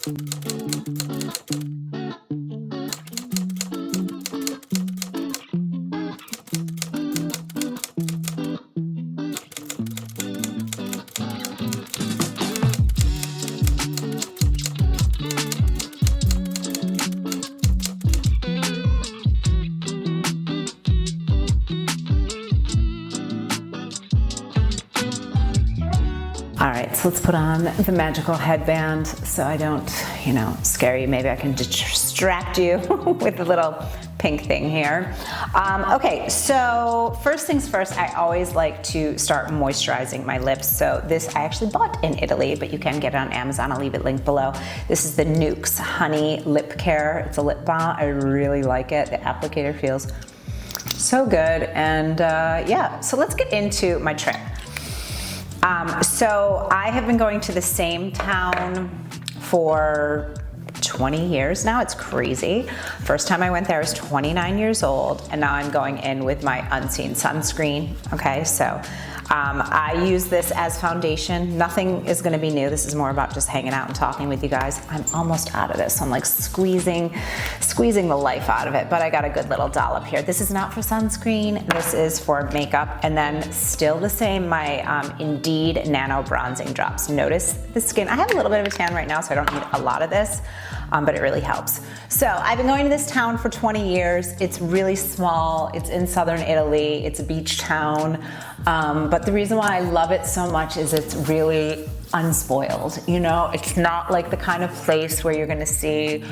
All right, so let's put on the magical headband so I don't, scare you. Maybe I can distract you with a little pink thing here. Okay, so first things first, I always like to start moisturizing my lips. So this I actually bought in Italy, but you can get it on Amazon. I'll leave it linked below. This is the Nuxe Honey Lip Care. It's a lip balm. I really like it. The applicator feels so good. And yeah, so let's get into my trip. So I have been going to the same town for 20 years now. It's crazy. First time I went there I was 29 years old, and now I'm going in with my unseen sunscreen. Okay, so I use this as foundation. Nothing is going to be new. This is more about just hanging out and talking with you guys. I'm almost out of this. I'm like squeezing the life out of it, but I got a good little dollop here. This is not for sunscreen. This is for makeup. And then still the same, my Indeed Nano Bronzing Drops. Notice the skin. I have a little bit of a tan right now, so I don't need a lot of this, but it really helps. So I've been going to this town for 20 years. It's really small. It's in southern Italy. It's a beach town. But the reason why I love it so much is it's really unspoiled. It's not like the kind of place where you're going to see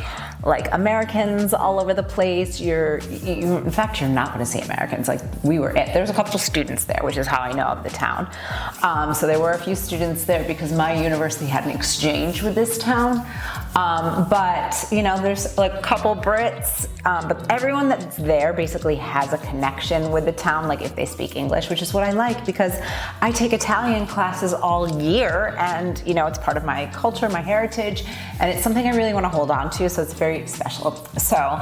like Americans all over the place. In fact, you're not going to see Americans. Like there's a couple students there, which is how I know of the town. So there were a few students there because my university had an exchange with this town. But there's like a couple Brits, but everyone that's there basically has a connection with the town, like if they speak English, which is what I like because I take Italian classes all year, and it's part of my culture, my heritage, and it's something I really want to hold on to, so it's very special. So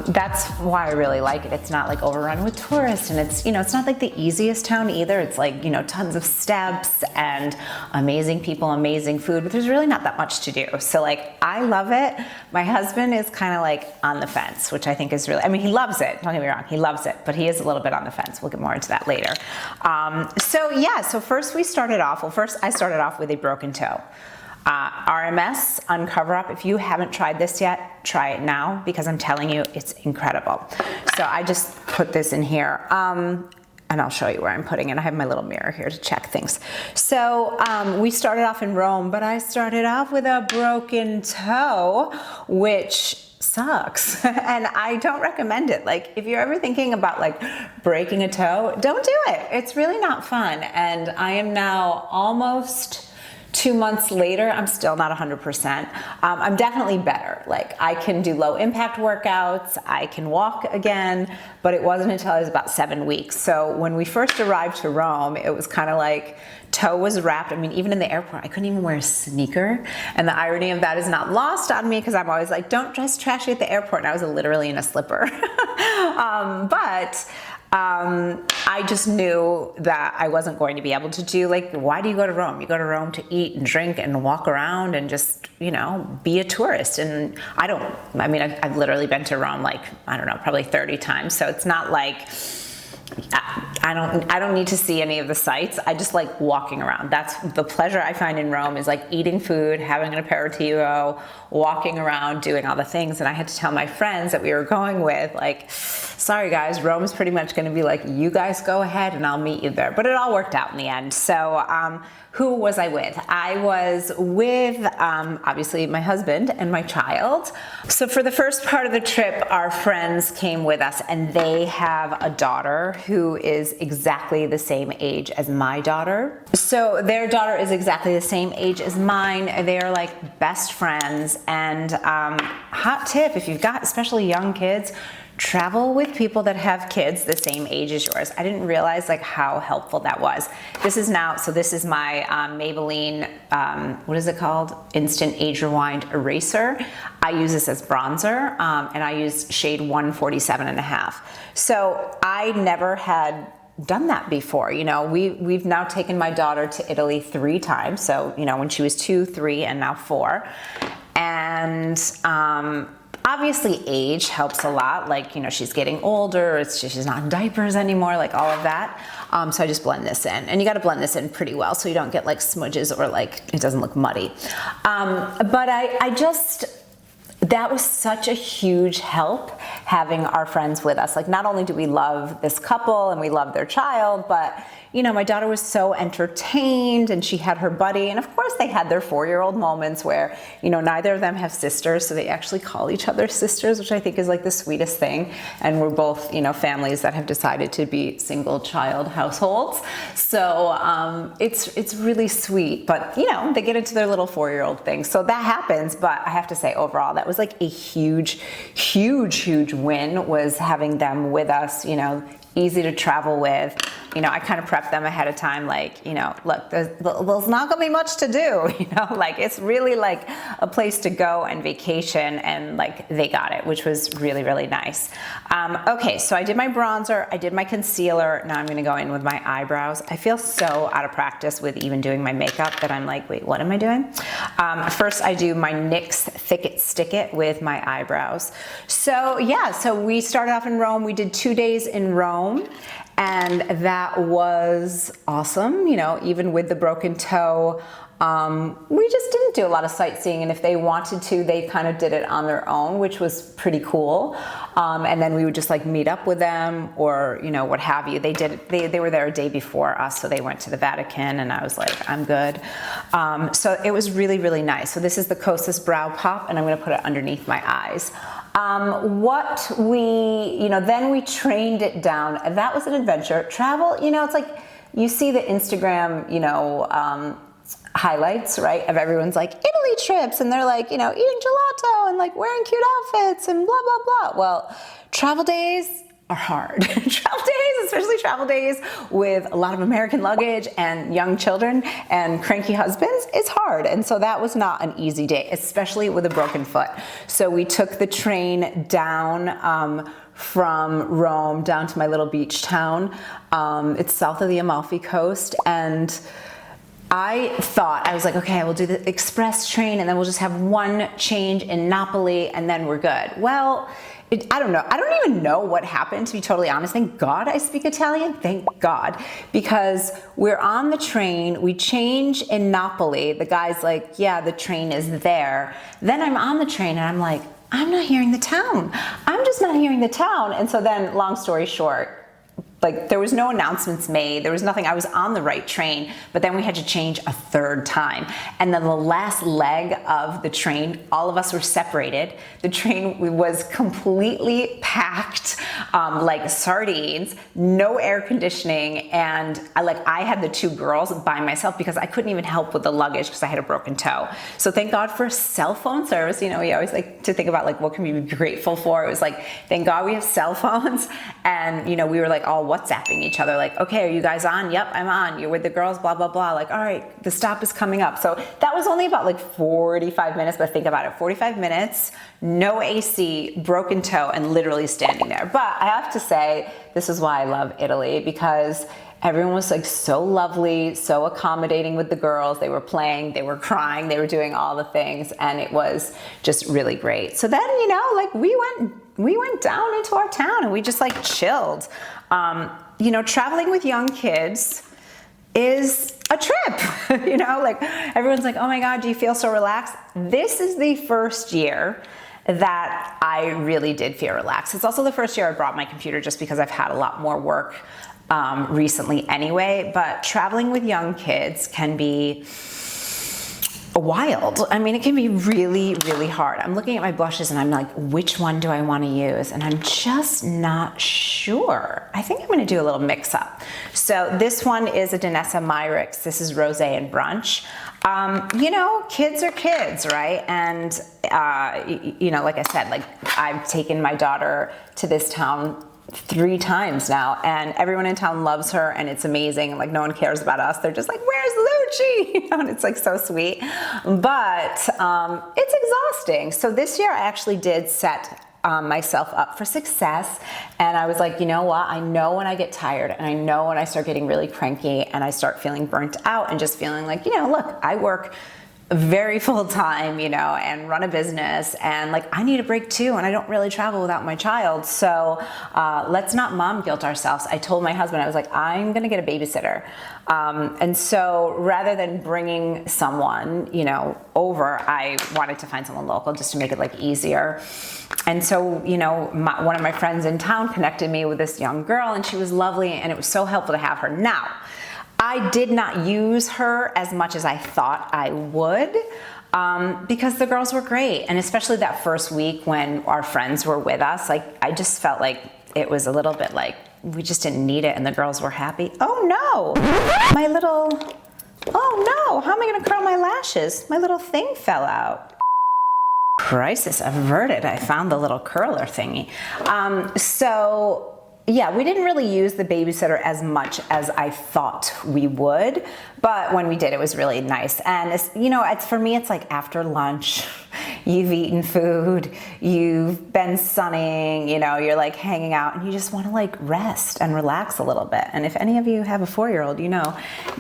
that's why I really like it. It's not like overrun with tourists, and it's it's not like the easiest town either. It's like tons of steps and amazing people, amazing food, but there's really not that much to do. So like I love it. My husband is kind of like on the fence, which I think is really, he loves it. Don't get me wrong, he loves it, but he is a little bit on the fence. We'll get more into that later. So first I started off with a broken toe. RMS, Uncover Up. If you haven't tried this yet, try it now because I'm telling you, it's incredible. So I just put this in here. And I'll show you where I'm putting it. I have my little mirror here to check things. So we started off in Rome, but I started off with a broken toe, which sucks. And I don't recommend it. Like if you're ever thinking about like breaking a toe, don't do it. It's really not fun. And I am now almost 2 months later, I'm still not 100%. I'm definitely better. Like I can do low impact workouts, I can walk again, but it wasn't until I was about 7 weeks. So when we first arrived to Rome, it was kind of like toe was wrapped. Even in the airport, I couldn't even wear a sneaker. And the irony of that is not lost on me because I'm always like, don't dress trashy at the airport. And I was literally in a slipper. I just knew that I wasn't going to be able to do, like, why do you go to Rome? You go to Rome to eat and drink and walk around and just, be a tourist. And I've literally been to Rome like, I don't know, probably 30 times. So it's not like, I don't need to see any of the sights. I just like walking around. That's the pleasure I find in Rome, is like eating food, having an aperitivo, walking around, doing all the things. And I had to tell my friends that we were going with, like, sorry guys, Rome is pretty much going to be like, you guys go ahead and I'll meet you there. But it all worked out in the end. So who was I with? I was with obviously my husband and my child. So for the first part of the trip, our friends came with us, and they have a daughter who is exactly the same age as my daughter. So their daughter is exactly the same age as mine. They are like best friends. And hot tip, if you've got especially young kids, travel with people that have kids the same age as yours. I didn't realize like how helpful that was. This is my Maybelline, what is it called? Instant Age Rewind Eraser. I use this as bronzer, and I use shade 147.5. So I never had done that before. We've now taken my daughter to Italy 3 times. So, when she was 2, 3, and now 4. And obviously age helps a lot. Like, you know, she's getting older, she's not in diapers anymore, like all of that. So I just blend this in, and you got to blend this in pretty well so you don't get like smudges or like it doesn't look muddy. But that was such a huge help having our friends with us. Like, not only do we love this couple and we love their child, but you know, my daughter was so entertained and she had her buddy. And of course they had their 4-year-old moments where, you know, neither of them have sisters. So they actually call each other sisters, which I think is like the sweetest thing. And we're both, you know, families that have decided to be single child households. So it's really sweet, but you know, they get into their little 4-year-old thing. So that happens. But I have to say overall, that was like a huge win, was having them with us, you know, easy to travel with. You know, I kind of prepped them ahead of time, like, you know, look, there's not gonna be much to do, you know, like it's really like a place to go and vacation, and like they got it, which was really, really nice. Okay, so I did my bronzer, I did my concealer, now I'm gonna go in with my eyebrows. I feel so out of practice with even doing my makeup that I'm like, wait, what am I doing? First I do my NYX Thick It Stick It with my eyebrows. So yeah, so we started off in Rome, we did 2 days in Rome, and that was awesome. You know, even with the broken toe, we just didn't do a lot of sightseeing, and if they wanted to, they kind of did it on their own, which was pretty cool. And then we would just like meet up with them, or you know, what have you. They were there a day before us, so they went to the Vatican, and I was like, I'm good. So it was really, really nice. So this is the Kosas Brow Pop, and I'm gonna put it underneath my eyes. Then we trained it down. That was an adventure. Travel, you know, it's like, you see the Instagram, you know, highlights, right, of everyone's like Italy trips, and they're like, you know, eating gelato and like wearing cute outfits and blah, blah, blah. Well, travel days are hard. Travel days, especially travel days with a lot of American luggage and young children and cranky husbands, it's hard. And so that was not an easy day, especially with a broken foot. So we took the train down from Rome down to my little beach town. It's south of the Amalfi Coast, and I was like, okay, we'll do the express train and then we'll just have one change in Napoli and then we're good. Well, I don't know. I don't even know what happened, to be totally honest. Thank God I speak Italian. Thank God. Because we're on the train, we change in Napoli. The guy's like, yeah, the train is there. Then I'm on the train and I'm like, I'm not hearing the town. I'm just not hearing the town. And so then, long story short, like there was no announcements made, there was nothing. I was on the right train, but then we had to change a third time. And then the last leg of the train, all of us were separated. The train was completely packed, like sardines, no air conditioning. And I had the 2 girls by myself because I couldn't even help with the luggage because I had a broken toe. So thank God for cell phone service. You know, we always like to think about like, what can we be grateful for? It was like, thank God we have cell phones. And, you know, we were like all WhatsApping each other, like, okay, are you guys on? Yep, I'm on. You're with the girls, blah, blah, blah. Like, all right, the stop is coming up. So that was only about like 45 minutes, but think about it, 45 minutes, no AC, broken toe, and literally standing there. But I have to say, this is why I love Italy, because everyone was like so lovely, so accommodating with the girls. They were playing, they were crying, they were doing all the things, and it was just really great. So then, you know, like we went down into our town and we just like chilled. You know, traveling with young kids is a trip. You know, like everyone's like, oh my God, do you feel so relaxed? This is the first year that I really did feel relaxed. It's also the first year I brought my computer, just because I've had a lot more work recently anyway. But traveling with young kids can be wild. I mean, it can be really, really hard. I'm looking at my blushes and I'm like, which one do I want to use? And I'm just not sure. I think I'm going to do a little mix up. So this one is a Danessa Myricks. This is Rosé and Brunch. You know, kids are kids, right? And, you know, like I said, like I've taken my daughter to this town 3 times now, and everyone in town loves her, and it's amazing. Like no one cares about us. They're just like, where's Lucci? You know, and it's like so sweet, but it's exhausting. So this year I actually did set myself up for success, and I was like, you know what? I know when I get tired, and I know when I start getting really cranky and I start feeling burnt out and just feeling like, you know, look, I work very full time, and run a business, and like I need a break too, and I don't really travel without my child. So let's not mom guilt ourselves. I told my husband, I was like, I'm gonna get a babysitter. And so rather than bringing someone, over, I wanted to find someone local just to make it like easier. And so, one of my friends in town connected me with this young girl, and she was lovely, and it was so helpful to have her. Now, I did not use her as much as I thought I would, because the girls were great. And especially that first week when our friends were with us, like I just felt like it was a little bit like we just didn't need it and the girls were happy. Oh no, oh no, how am I gonna curl my lashes? My little thing fell out. Crisis averted, I found the little curler thingy. So yeah, we didn't really use the babysitter as much as I thought we would, but when we did, it was really nice. And for me, it's like after lunch, you've eaten food, you've been sunning, you're like hanging out, and you just want to like rest and relax a little bit. And if any of you have a 4-year-old,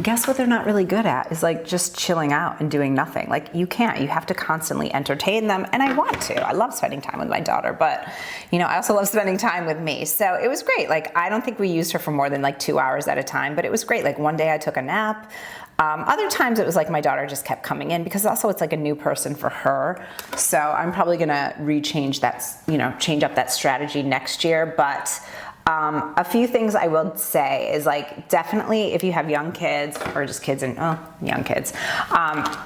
guess what they're not really good at is like just chilling out and doing nothing. Like you have to constantly entertain them. And I want to. I love spending time with my daughter, but I also love spending time with me. So it was great. Like I don't think we used her for more than like 2 hours at a time, but it was great. Like one day I took a nap. Other times it was like my daughter just kept coming in, because also it's like a new person for her. So I'm probably gonna change up that strategy next year. But a few things I will say is like, definitely if you have young kids or just kids and young kids,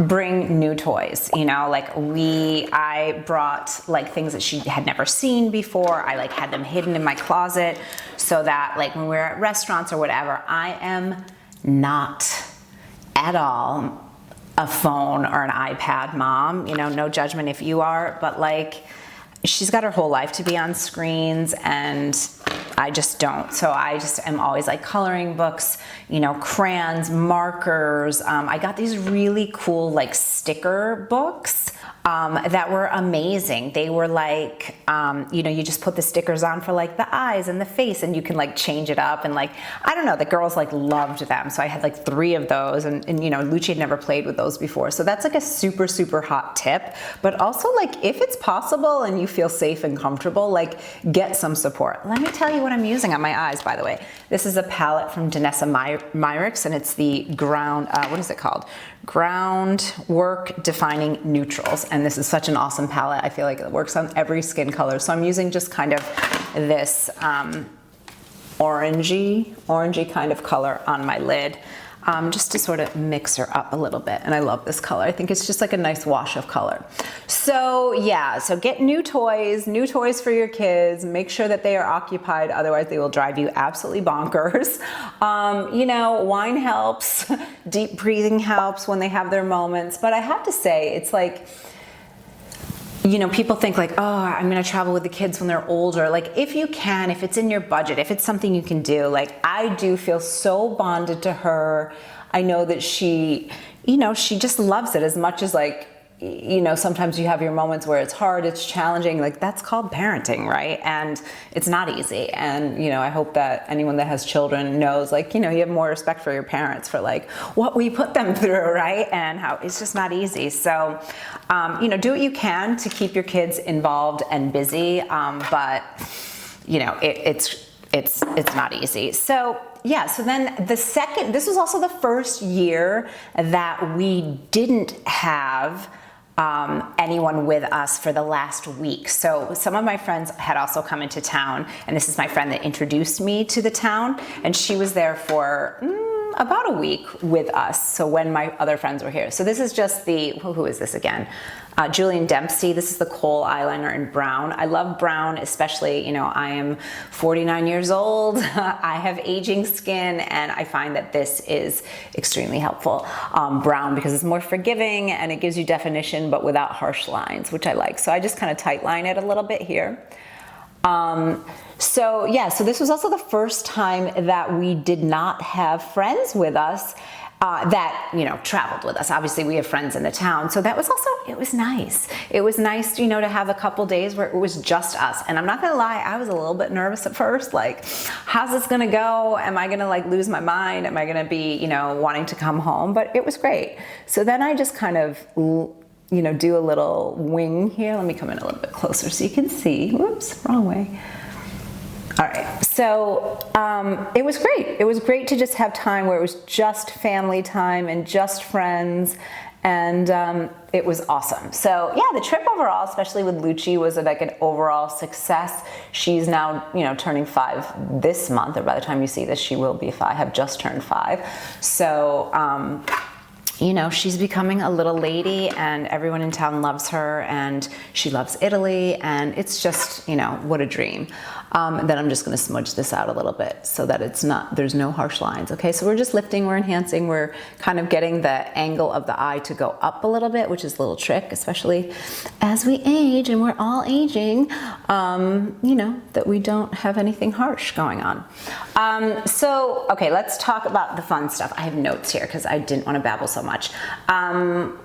bring new toys. I brought like things that she had never seen before. I like had them hidden in my closet so that like when we're at restaurants or whatever, I am not at all a phone or an iPad mom. No judgment if you are, but like she's got her whole life to be on screens, and I just don't. So I just am always like coloring books, crayons, markers. I got these really cool like sticker books that were amazing. They were like, you just put the stickers on for like the eyes and the face, and you can like change it up. And like, I don't know, the girls like loved them. So I had like 3 of those, and Lucci had never played with those before. So that's like a super, super hot tip. But also like if it's possible and you feel safe and comfortable, like get some support. Let me tell you what I'm using on my eyes, by the way. This is a palette from Danessa Myricks, and it's the what is it called? Groundwork Defining Neutrals. And this is such an awesome palette. I feel like it works on every skin color. So I'm using just kind of this orangey kind of color on my lid, just to sort of mix her up a little bit. And I love this color. I think it's just like a nice wash of color. So yeah, so get new toys for your kids. Make sure that they are occupied, otherwise they will drive you absolutely bonkers. Wine helps, deep breathing helps when they have their moments. But I have to say, it's like, people think like, oh, I'm gonna travel with the kids when they're older. Like if you can, if it's in your budget, if it's something you can do, like I do feel so bonded to her. I know that she just loves it as much as like, sometimes you have your moments where it's hard, it's challenging, like that's called parenting, right? And it's not easy. And, I hope that anyone that has children knows, like, you have more respect for your parents for like what we put them through, right? And how it's just not easy. So, do what you can to keep your kids involved and busy. But, it's not easy. So yeah, so then this was also the first year that we didn't have anyone with us for the last week. So some of my friends had also come into town, and this is my friend that introduced me to the town, and she was there for about a week with us. So when my other friends were here. So this is just who is this again? Julian Dempsey. This is the kohl eyeliner in brown. I love brown, especially, I am 49 years old. I have aging skin, and I find that this is extremely helpful. Brown, because it's more forgiving and it gives you definition, but without harsh lines, which I like. So I just kind of tight line it a little bit here. So this was also the first time that we did not have friends with us. that, you know, traveled with us. Obviously we have friends in the town. So that was also, it was nice. It was nice, you know, to have a couple days where it was just us. And I'm not gonna lie, I was a little bit nervous at first. Like, how's this gonna go? Am I gonna like lose my mind? Am I gonna be, you know, wanting to come home? But it was great. So then I just kind of, you know, do a little wing here. Let me come in a little bit closer so you can see. Whoops, wrong way. All right, so it was great. It was great to just have time where it was just family time and just friends, and it was awesome. So yeah, the trip overall, especially with Lucci, was like an overall success. She's now, you know, turning 5 this month, or by the time you see this, she will be 5, have just turned 5. So, you know, she's becoming a little lady, and everyone in town loves her, and she loves Italy, and it's just, you know, what a dream. Then I'm just gonna smudge this out a little bit so that it's not, there's no harsh lines. Okay, so we're just lifting, we're enhancing, we're kind of getting the angle of the eye to go up a little bit, which is a little trick, especially as we age, and we're all aging, you know, that we don't have anything harsh going on. So, okay, let's talk about the fun stuff. I have notes here because I didn't want to babble so much.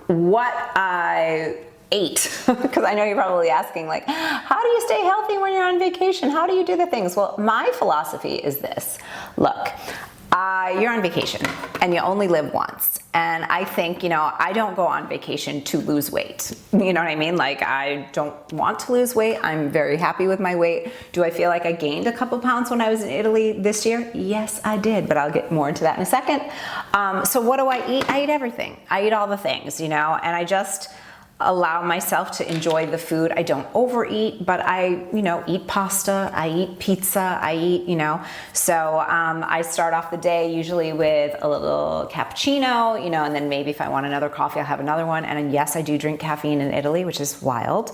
What I ate, because I know you're probably asking, like, how do you stay healthy when you're on vacation? How do you do the things? Well, my philosophy is this. Look, you're on vacation and you only live once. And I think, you know, I don't go on vacation to lose weight. You know what I mean? Like, I don't want to lose weight. I'm very happy with my weight. Do I feel like I gained a couple pounds when I was in Italy this year? Yes, I did, but I'll get more into that in a second. So what do I eat? I eat everything. I eat all the things, you know, and I just allow myself to enjoy the food. I don't overeat, but I, you know, eat pasta, I eat pizza, I eat, you know, so I start off the day usually with a little cappuccino, you know, and then maybe if I want another coffee, I'll have another one. And yes, I do drink caffeine in Italy, which is wild,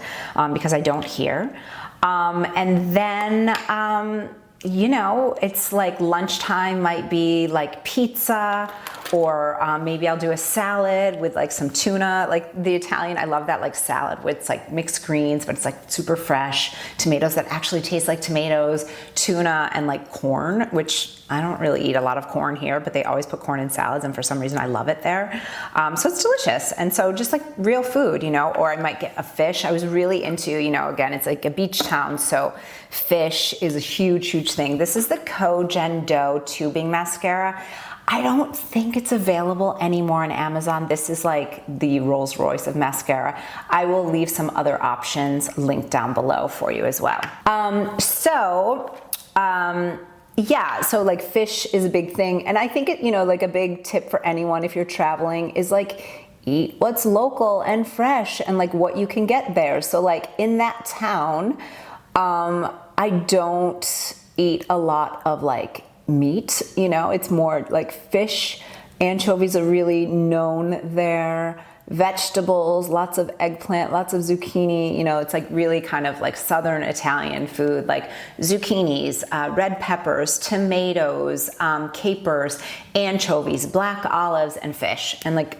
because I don't here. And then, you know, it's like lunchtime might be like pizza, or maybe I'll do a salad with like some tuna, like the Italian, I love that, like salad with like mixed greens, but it's like super fresh, tomatoes that actually taste like tomatoes, tuna, and like corn, which I don't really eat a lot of corn here, but they always put corn in salads, and for some reason I love it there. So it's delicious. And so just like real food, you know, or I might get a fish. I was really into, you know, again, it's like a beach town, so fish is a huge, huge thing. This is the Cogen Dough tubing mascara. I don't think it's available anymore on Amazon. This is like the Rolls Royce of mascara. I will leave some other options linked down below for you as well. Yeah, so like fish is a big thing. And I think it, you know, like a big tip for anyone if you're traveling is like, eat what's local and fresh and like what you can get there. So like in that town, I don't eat a lot of like meat, you know, it's more like fish. Anchovies are really known there. Vegetables, lots of eggplant, lots of zucchini, you know, it's like really kind of like Southern Italian food, like zucchinis, red peppers, tomatoes, capers, anchovies, black olives, and fish. And like,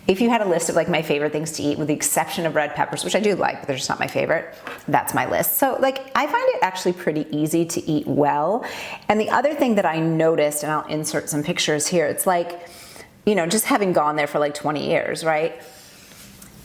if you had a list of like my favorite things to eat, with the exception of red peppers, which I do like, but they're just not my favorite, that's my list. So like, I find it actually pretty easy to eat well. And the other thing that I noticed, and I'll insert some pictures here, it's like, you know, just having gone there for like 20 years, right?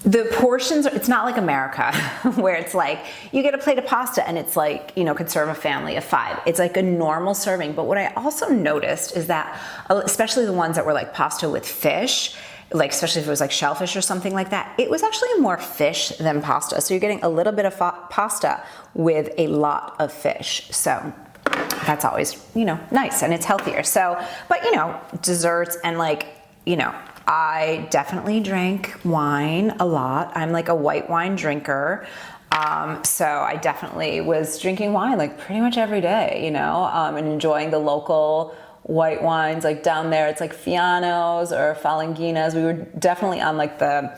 The portions, it's not like America where it's like, you get a plate of pasta and it's like, you know, could serve a family of 5. It's like a normal serving. But what I also noticed is that, especially the ones that were like pasta with fish, like especially if it was like shellfish or something like that, it was actually more fish than pasta. So you're getting a little bit of pasta with a lot of fish. So that's always, you know, nice, and it's healthier. So, but you know, desserts and like, you know, I definitely drank wine a lot. I'm like a white wine drinker. So I definitely was drinking wine like pretty much every day, you know, and enjoying the local white wines. Like down there, it's like Fianos or Falanginas. We were definitely on like the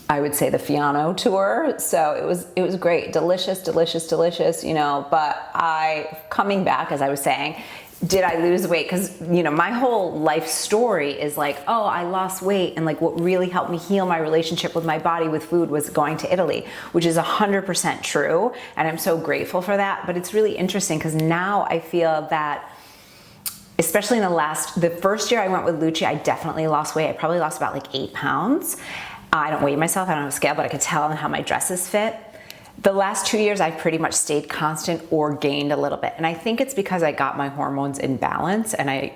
I would say the Fiano tour. So it was great, delicious, you know, but coming back, as I was saying, did I lose weight? Because, you know, my whole life story is like, oh, I lost weight. And like what really helped me heal my relationship with my body, with food, was going to Italy, which is 100% true. And I'm so grateful for that. But it's really interesting because now I feel that especially in the first year I went with Lucci, I definitely lost weight. I probably lost about like 8 pounds. I don't weigh myself, I don't have a scale, but I could tell on how my dresses fit. The last 2 years, I've pretty much stayed constant or gained a little bit. And I think it's because I got my hormones in balance and I,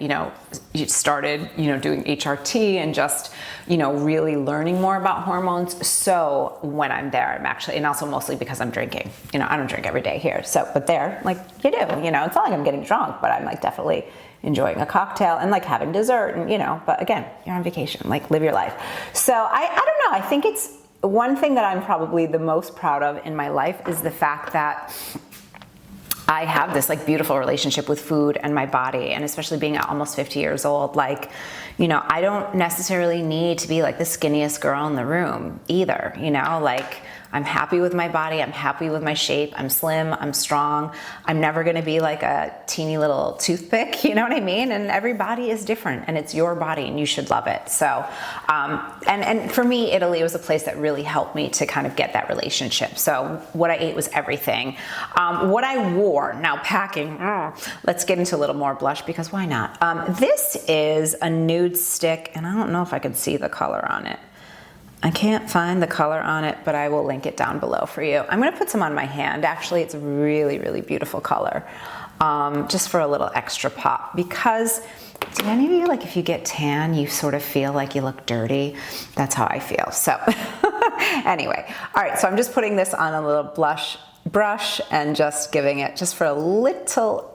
started, doing HRT and just, really learning more about hormones. So when I'm there, I'm actually, and also mostly because I'm drinking, I don't drink every day here. So, but there, like you do, it's not like I'm getting drunk, but I'm like definitely enjoying a cocktail and like having dessert and, but again, you're on vacation, like live your life. So I don't know, I think it's, one thing that I'm probably the most proud of in my life is the fact that I have this like beautiful relationship with food and my body, and especially being almost 50 years old, like, I don't necessarily need to be like the skinniest girl in the room either, like I'm happy with my body, I'm happy with my shape, I'm slim, I'm strong, I'm never gonna be like a teeny little toothpick, you know what I mean? And every body is different and it's your body and you should love it. So, and for me, Italy was a place that really helped me to kind of get that relationship. So what I ate was everything. What I wore, now packing, let's get into a little more blush because why not? This is a nude stick and I don't know if I can see the color on it. I can't find the color on it, but I will link it down below for you. I'm gonna put some on my hand. Actually, it's a really, really beautiful color, just for a little extra pop. Because do any of you, like if you get tan, you sort of feel like you look dirty? That's how I feel, so. Anyway, all right, so I'm just putting this on a little blush brush and just giving it just for a little,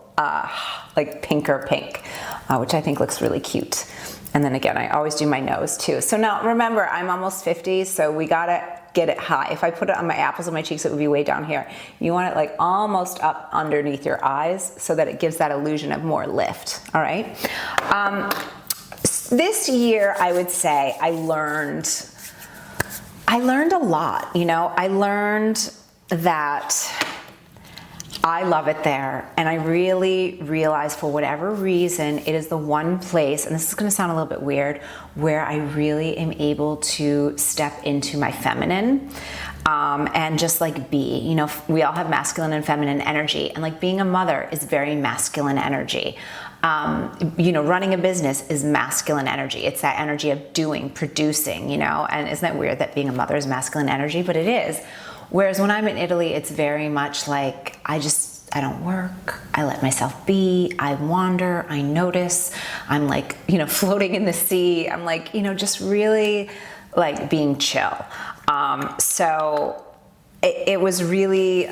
like pinker pink, which I think looks really cute. And then again, I always do my nose too. So now remember, I'm almost 50, so we gotta get it high. If I put it on my apples and my cheeks, it would be way down here. You want it like almost up underneath your eyes so that it gives that illusion of more lift, all right? This year, I would say I learned a lot, I learned that I love it there, and I really realized for whatever reason, it is the one place, and this is gonna sound a little bit weird, where I really am able to step into my feminine and just like be, we all have masculine and feminine energy, and like being a mother is very masculine energy. Running a business is masculine energy. It's that energy of doing, producing, and isn't that weird that being a mother is masculine energy? But it is. Whereas when I'm in Italy, it's very much like I don't work, I let myself be, I wander, I notice, I'm like, floating in the sea, I'm like, just really like being chill. So it was really,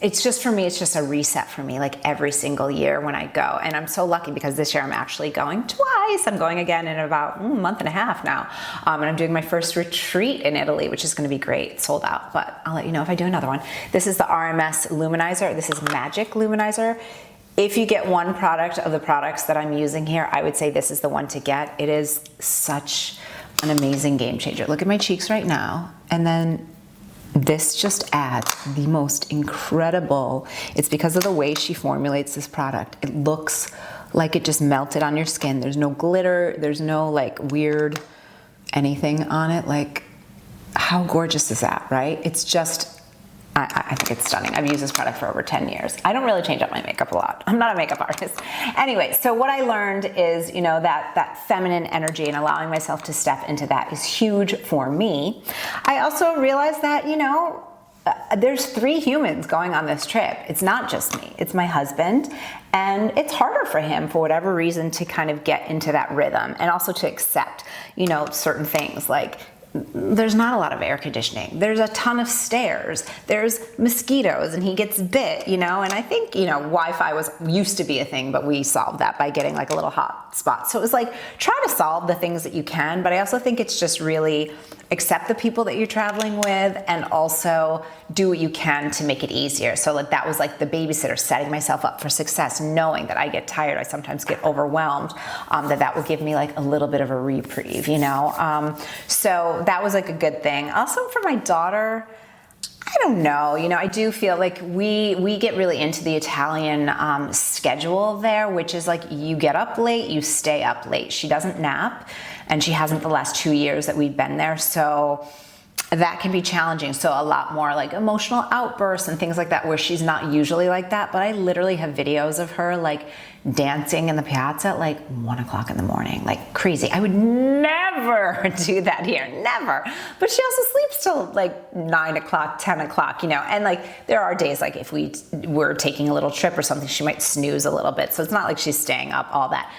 it's just for me, it's just a reset for me, like every single year when I go. And I'm so lucky because this year I'm actually going twice. I'm going again in about a month and a half now. And I'm doing my first retreat in Italy, which is gonna be great. It's sold out, but I'll let you know if I do another one. This is the RMS Luminizer. This is Magic Luminizer. If you get one product of the products that I'm using here, I would say this is the one to get. It is such an amazing game changer. Look at my cheeks right now. And then this just adds the most incredible, it's because of the way she formulates this product. It looks like it just melted on your skin. There's no glitter, there's no like weird anything on it. Like, how gorgeous is that, right? It's just, I think it's stunning. I've used this product for over 10 years. I don't really change up my makeup a lot. I'm not a makeup artist. Anyway, so what I learned is, that feminine energy and allowing myself to step into that is huge for me. I also realized that, there's 3 humans going on this trip. It's not just me, it's my husband. And it's harder for him for whatever reason to kind of get into that rhythm and also to accept, certain things like, there's not a lot of air conditioning. There's a ton of stairs. There's mosquitoes and he gets bit, and I think, Wi-Fi used to be a thing, but we solved that by getting like a little hot spot. So it was like, try to solve the things that you can, but I also think it's just really accept the people that you're traveling with and also do what you can to make it easier. So like that was like the babysitter, setting myself up for success, knowing that I get tired, I sometimes get overwhelmed, that will give me like a little bit of a reprieve, So that was like a good thing. Also for my daughter, I don't know, I do feel like we get really into the Italian schedule there, which is like you get up late, you stay up late. She doesn't nap, and she hasn't the last 2 years that we've been there. So that can be challenging. So a lot more like emotional outbursts and things like that where she's not usually like that. But I literally have videos of her like dancing in the piazza at like 1 o'clock in the morning, like crazy. I would never do that here, never. But she also sleeps till like 9 o'clock, 10 o'clock, you know, and like there are days like if we were taking a little trip or something, she might snooze a little bit. So it's not like she's staying up all that.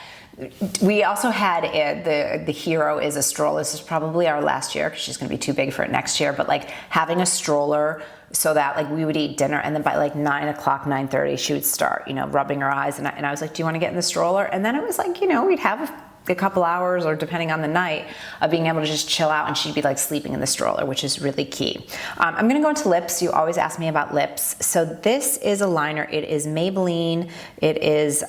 We also had the hero is a stroller. This is probably our last year because she's going to be too big for it next year. But like having a stroller so that like we would eat dinner and then by like 9 o'clock, 9:30, she would start, you know, rubbing her eyes. And I was like, do you want to get in the stroller? And then it was like, you know, we'd have a couple hours or depending on the night of being able to just chill out and she'd be like sleeping in the stroller, which is really key. I'm going to go into lips. You always ask me about lips. So this is a liner. It is Maybelline. It is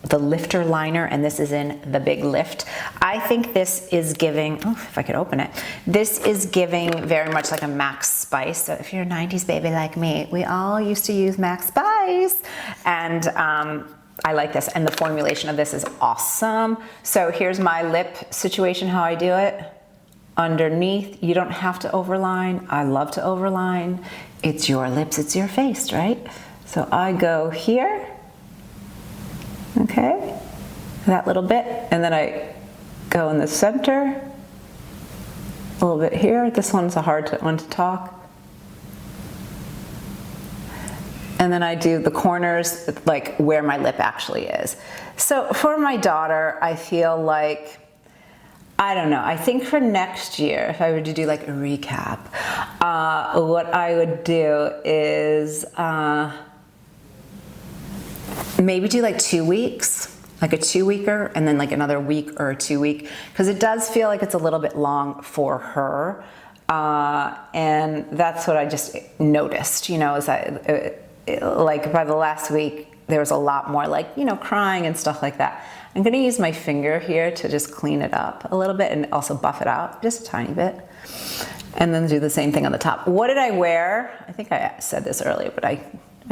the lifter liner, and this is in the Big Lift. I think this is giving, oh, if I could open it, this is giving very much like a Max Spice. So if you're a 90s baby like me, we all used to use Max Spice, and I like this, and the formulation of this is awesome. So here's my lip situation, how I do it. Underneath, you don't have to overline. I love to overline. It's your lips, it's your face, right? So I go here, okay, that little bit, and then I go in the center, a little bit here. This one's a hard one to talk. And then I do the corners, like where my lip actually is. So for my daughter, I feel like, I don't know, I think for next year, if I were to do like a recap, what I would do is maybe do like 2 weeks, like a 2-weeker, and then like another week or a 2-week, because it does feel like it's a little bit long for her. And that's what I just noticed, you know, is that like by the last week, there was a lot more like, you know, crying and stuff like that. I'm gonna use my finger here to just clean it up a little bit and also buff it out just a tiny bit. And then do the same thing on the top. What did I wear? I think I said this earlier, but I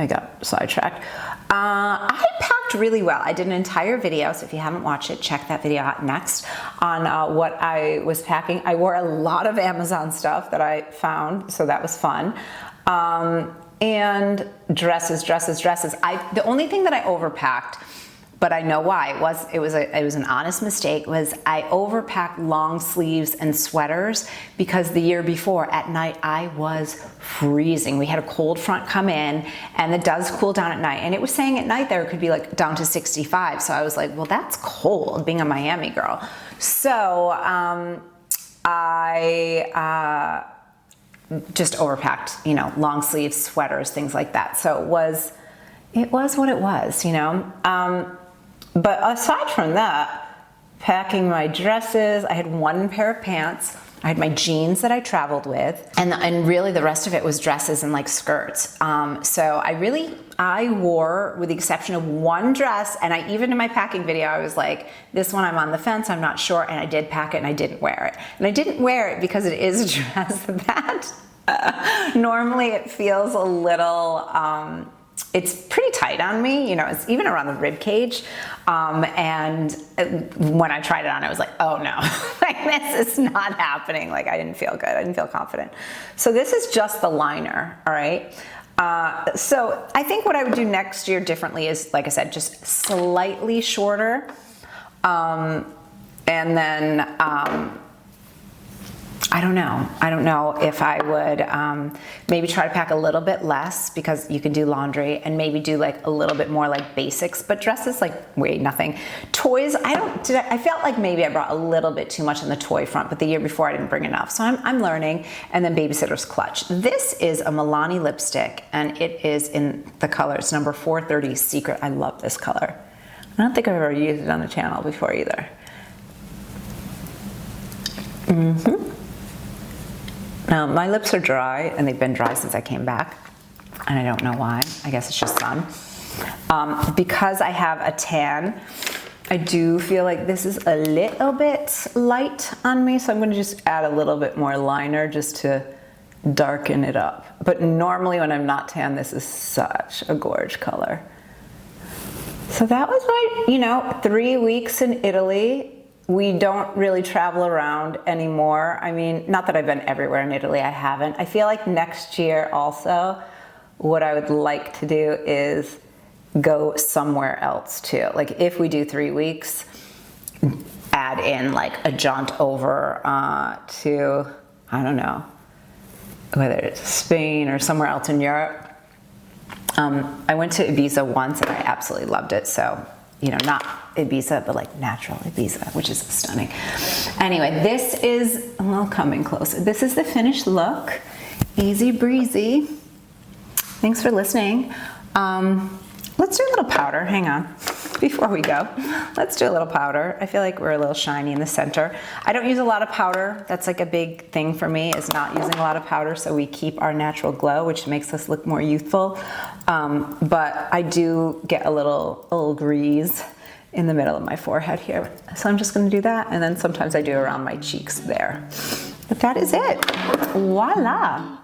got sidetracked. I packed really well. I did an entire video, so if you haven't watched it, check that video out next on what I was packing. I wore a lot of Amazon stuff that I found, so that was fun. And dresses. The only thing that I overpacked, but I know why, it was an honest mistake, was I overpacked long sleeves and sweaters because the year before at night I was freezing. We had a cold front come in and it does cool down at night, and it was saying at night there it could be like down to 65. So I was like, well, that's cold being a Miami girl. So I just overpacked, you know, long sleeves, sweaters, things like that. So it was what it was, you know. But aside from that, packing my dresses, I had 1 pair of pants, I had my jeans that I traveled with, and really the rest of it was dresses and like skirts. So I wore, with the exception of 1 dress, and even in my packing video, I was like, this one I'm on the fence, I'm not sure, and I did pack it and I didn't wear it. And I didn't wear it because it is a dress that normally it feels a little, it's pretty tight on me, you know, it's even around the rib cage. And when I tried it on, I was like, oh no, like this is not happening. Like I didn't feel good. I didn't feel confident. So this is just the liner. All right. So I think what I would do next year differently is, like I said, just slightly shorter. And then, I don't know if I would maybe try to pack a little bit less, because you can do laundry, and maybe do like a little bit more like basics, but dresses like way nothing. Toys, I felt like maybe I brought a little bit too much in the toy front, but the year before I didn't bring enough. So I'm learning. And then Babysitter's Clutch. This is a Milani lipstick, and it is in the color, it's number 430 Secret. I love this color. I don't think I've ever used it on the channel before either. Now, my lips are dry, and they've been dry since I came back, and I don't know why. I guess it's just sun. Because I have a tan, I do feel like this is a little bit light on me, so I'm gonna just add a little bit more liner just to darken it up. But normally when I'm not tan, this is such a gorge color. So that was my, 3 weeks in Italy. we don't really travel around anymore. I mean, not that I've been everywhere in Italy, I haven't. I feel like next year also, what I would like to do is go somewhere else too. Like if we do 3 weeks, add in like a jaunt over to, I don't know, whether it's Spain or somewhere else in Europe. I went to Ibiza once and I absolutely loved it. So, you know, not Ibiza, but like natural Ibiza, which is stunning. Anyway, this is, well, coming closer. This is the finished look. Easy breezy. Thanks for listening. Let's do a little powder, hang on, before we go. Let's do a little powder. I feel like we're a little shiny in the center. I don't use a lot of powder. That's like a big thing for me, is not using a lot of powder, so we keep our natural glow, which makes us look more youthful. But I do get a little grease in the middle of my forehead here. So I'm just gonna do that, and then sometimes I do around my cheeks there. But that is it. Voila.